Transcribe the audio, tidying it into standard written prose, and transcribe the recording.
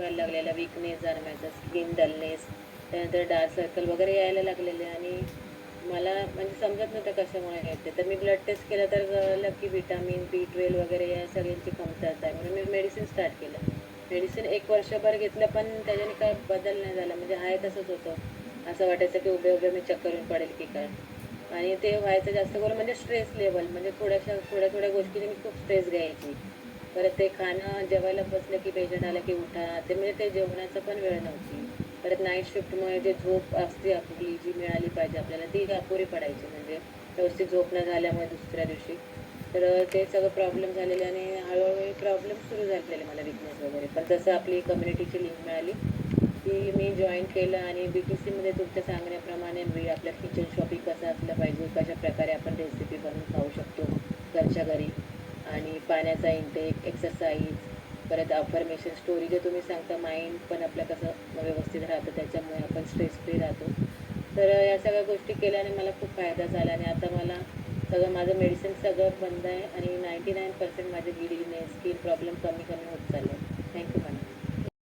व्हायला लागलेला, weakness जाणवायचा, skin dullness, त्यानंतर डार्क सर्कल वगैरे यायला लागलेले. आणि मला म्हणजे समजत नव्हतं कशामुळे येते. तर मी ब्लड टेस्ट केलं तर कळलं की व्हिटॅमिन B12 वगैरे या सगळ्यांची कमतरता आहे. म्हणून मी मेडिसिन स्टार्ट केलं. मेडिसिन 1 वर्षभर घेतलं, पण त्याच्याने काय बदल नाही झाला. म्हणजे आहे तसंच होतं. असं वाटायचं की उभे-उभे मी चक्कर येऊन पडेल की काय. आणि ते व्हायचं जास्त करून म्हणजे स्ट्रेस लेव्हल, म्हणजे थोड्या-थोड्या गोष्टीने मी खूप स्ट्रेस घ्यायची. परत ते खाणं, जेवायला बसलं की पेशंट आला की उठा. ते म्हणजे ते जेवणाचं पण वेळ नव्हती. परत नाईट शिफ्टमुळे जे झोप असते आपली, जी मिळाली पाहिजे आपल्याला, ती अपुरी पडायची. म्हणजे व्यवस्थित झोप न झाल्यामुळे दुसऱ्या दिवशी. तर ते सगळं प्रॉब्लेम झालेले आणि हळू-हळू हे प्रॉब्लेम सुरू झालेले मला, विकनेस वगैरे. पण जसं आपली कम्युनिटीची लिंक मिळाली, की मी जॉइन केलं आणि BTCमध्ये तुमच्या सांगण्याप्रमाणे आपल्या किचन शॉपिंग कसं असलं पाहिजे, कशाप्रकारे आपण रेसिपी बनवून खाऊ शकतो घरच्या घरी, आणि पाण्याचा इंटेक, एक्सरसाइज, परत अफर्मेशन, स्टोरी जे तुम्ही सांगता, माइंड पण आपलं कसं व्यवस्थित राहतं, त्याच्यामुळे आपण स्ट्रेस फ्री राहतो. तर या सगळ्या गोष्टी केल्याने मला खूप फायदा झाला आणि आता मला सगळं माझं मेडिसिन सगळं बंद आहे आणि 99% माझे गिडीनेस, स्किन प्रॉब्लेम कमी कमी होत चालले. Thank you madam.